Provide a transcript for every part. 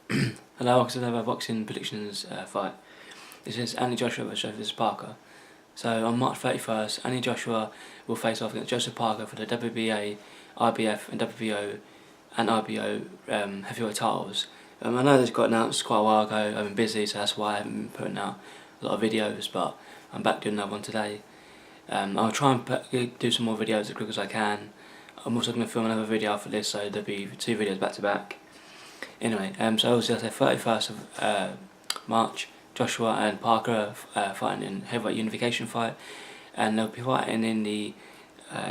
Hello, this is another boxing predictions fight. This is Anthony Joshua versus Joseph Parker. So on March 31st, Anthony Joshua will face off against Joseph Parker for the WBA, IBF and WBO and IBO heavyweight titles. I know this got announced quite a while ago. I've been busy, so that's why I haven't been putting out a lot of videos, but I'm back doing another one today. I'll try and do some more videos as quick as I can. I'm also going to film another video after this, so there'll be 2 videos back to back. Anyway, so obviously I say 31st of March, Joshua and Parker fighting in heavyweight unification fight, and they'll be fighting in the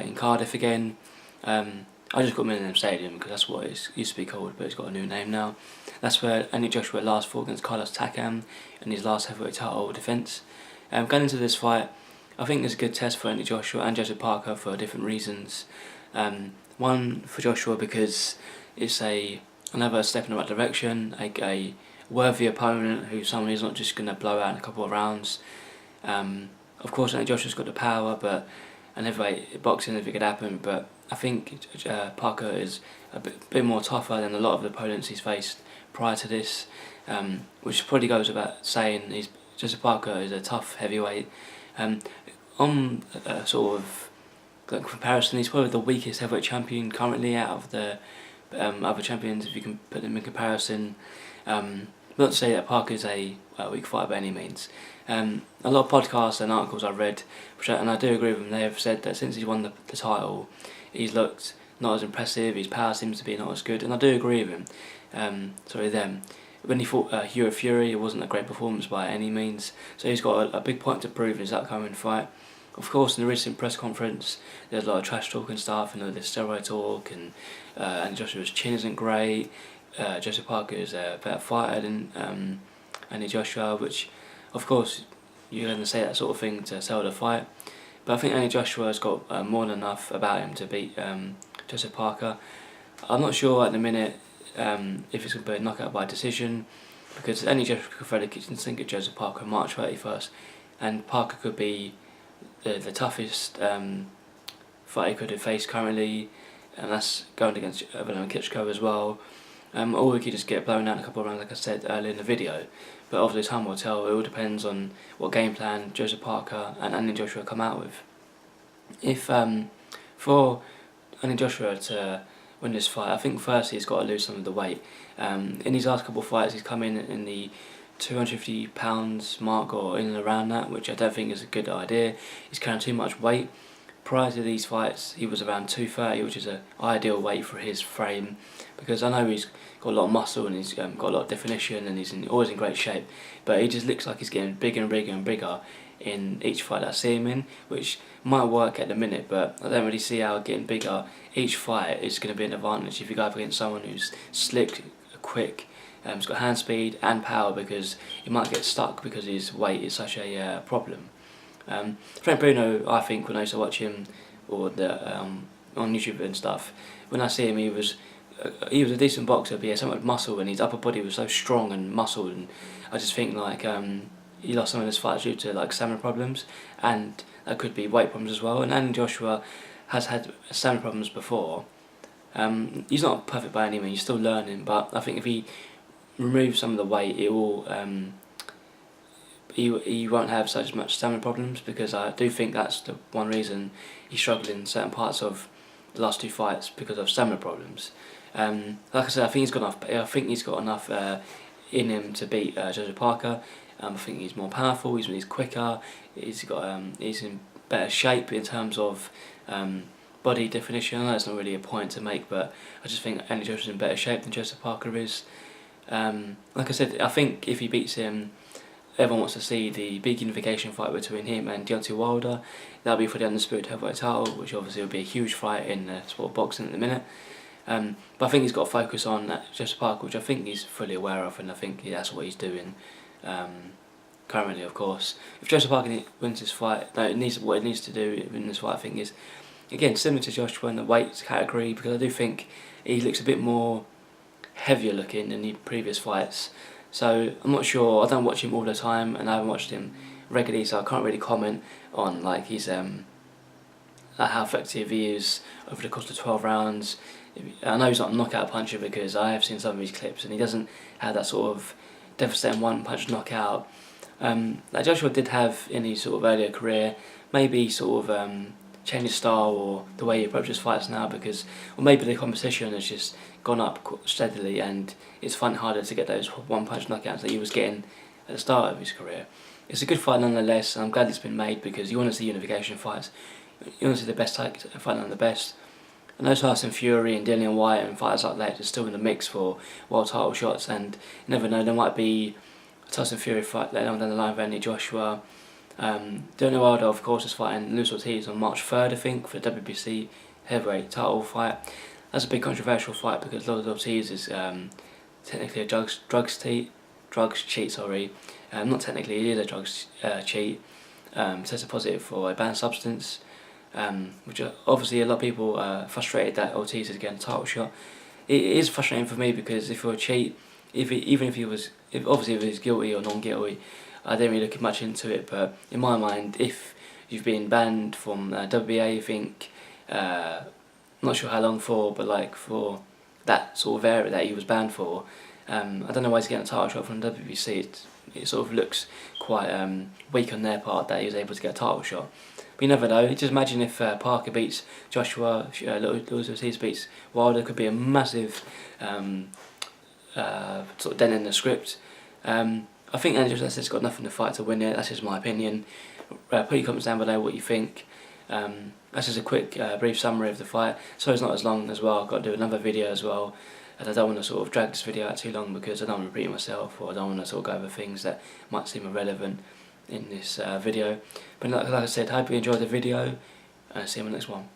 in Cardiff again. I just got Millennium Stadium because that's what it used to be called, but it's got a new name now. That's where Anthony Joshua last fought against Carlos Takam in his last heavyweight title defence. Going into this fight, I think it's a good test for Anthony Joshua and Joseph Parker for different reasons. One for Joshua because it's another step in the right direction, a worthy opponent who's someone who's not just going to blow out in a couple of rounds. Of course, Anthony Joshua's got the power, and heavyweight boxing if it could happen, but I think Parker is a bit more tougher than a lot of the opponents he's faced prior to this, which probably goes without saying. Joseph Parker is a tough heavyweight. On sort of comparison, he's probably the weakest heavyweight champion currently out of the other champions, if you can put them in comparison. Not to say that Parker is a weak fighter by any means. A lot of podcasts and articles I've read, and I do agree with them, they have said that since he's won the title, he's looked not as impressive, his power seems to be not as good, and I do agree with him. Them. When he fought Hugh Fury, it wasn't a great performance by any means, so he's got a big point to prove in his upcoming fight. Of course, in the recent press conference, there's a lot of trash talk and stuff, and there's steroid talk, and Joshua's chin isn't great. Joseph Parker is a better fighter than Anthony Joshua, which, of course, you're going to say that sort of thing to sell the fight. But I think Anthony Joshua has got more than enough about him to beat Joseph Parker. I'm not sure at the minute if it's going to be a knockout by decision, because Anthony Joshua could throw the kitchen sink at Joseph Parker on March 31st, and Parker could be the toughest fight he could have faced currently, and that's going against Vladimir Klitschko as well. Or we could just get blown out in a couple of rounds, like I said earlier in the video. But obviously time will tell. It all depends on what game plan Joseph Parker and Anthony Joshua come out with. If for Anthony Joshua to win this fight, I think firstly he's got to lose some of the weight. In his last couple of fights, he's come in the 250 pounds mark or in and around that, which I don't think is a good idea. He's carrying too much weight. Prior to these fights, he was around 230, which is an ideal weight for his frame, because I know he's got a lot of muscle and he's got a lot of definition and he's always in great shape, but he just looks like he's getting bigger and bigger and bigger in each fight that I see him in, which might work at the minute, but I don't really see how getting bigger each fight is going to be an advantage if you go up against someone who's slick, quick, he's got hand speed and power, because he might get stuck because his weight is such a problem. Frank Bruno, I think, when I used to watch him or on YouTube and stuff, when I see him, he was a decent boxer, but he had so much muscle and his upper body was so strong and muscled, and I just think he lost some of his fights due to stamina problems, and that could be weight problems as well. And Anthony Joshua has had stamina problems before. He's not perfect by any means, he's still learning, but I think if he removes some of the weight, it will he won't have such much stamina problems, because I do think that's the one reason he struggled in certain parts of the last 2 fights, because of stamina problems. Like I said, I think he's got enough in him to beat Joseph Parker. I think he's more powerful, he's quicker, he's in better shape in terms of body definition. I know it's not really a point to make, but I just think Anthony Joshua's in better shape than Joseph Parker is. Like I said, I think if he beats him, everyone wants to see the big unification fight between him and Deontay Wilder. That'll be for the undisputed heavyweight title, which obviously will be a huge fight in the sport of boxing at the minute. But I think he's got to focus on Joseph Parker, which I think he's fully aware of, and I think that's what he's doing currently, of course. If Joseph Parker wins this fight, what it needs to do in this fight, I think, is, again, similar to Joshua in the weight category, because I do think he looks a bit more heavier looking than the previous fights. So I'm not sure, I don't watch him all the time, and I haven't watched him regularly, so I can't really comment on his how effective he is over the course of 12 rounds. I know he's not a knockout puncher because I have seen some of his clips and he doesn't have that sort of devastating one punch knockout that Joshua did have in his sort of earlier career. Maybe sort of changed his style or the way he approaches fights now, because, or maybe the competition has just gone up steadily and it's finding harder to get those one punch knockouts that he was getting at the start of his career. It's a good fight nonetheless, and I'm glad it's been made because you want to see unification fights. You want to see the best fighting on the best. And those Tyson Fury and Dillian Whyte and fighters like that are still in the mix for world title shots, and you never know, there might be a Tyson Fury fight later on down the line with Anthony Joshua. Deontay Wilder, of course, is fighting Luis Ortiz on March 3rd, I think, for the WBC heavyweight title fight. That's a big controversial fight because Luis Ortiz is technically a drugs cheat. Sorry, not technically, he is a drugs cheat. Tested positive for a banned substance, which obviously a lot of people are frustrated that Ortiz is getting a title shot. It is frustrating for me because if you're a cheat, if he was guilty or non-guilty, I didn't really look much into it, but in my mind, if you've been banned from WBA, I think, not sure how long for, but like for that sort of area that he was banned for, I don't know why he's getting a title shot from WBC. It sort of looks quite weak on their part that he was able to get a title shot. But you never know. Just imagine if Parker beats Joshua, Luis Ortiz beats Wilder, could be a massive sort of dent in the script. I think Andy Joshua got nothing to fight to win it. That's just my opinion. Put your comments down below what you think. That's just a quick, brief summary of the fight. So it's not as long as well. I've got to do another video as well. And I don't want to sort of drag this video out too long because I don't want to repeat myself, or I don't want to sort of go over things that might seem irrelevant in this video. But like I said, hope you enjoyed the video, and I'll see you in the next one.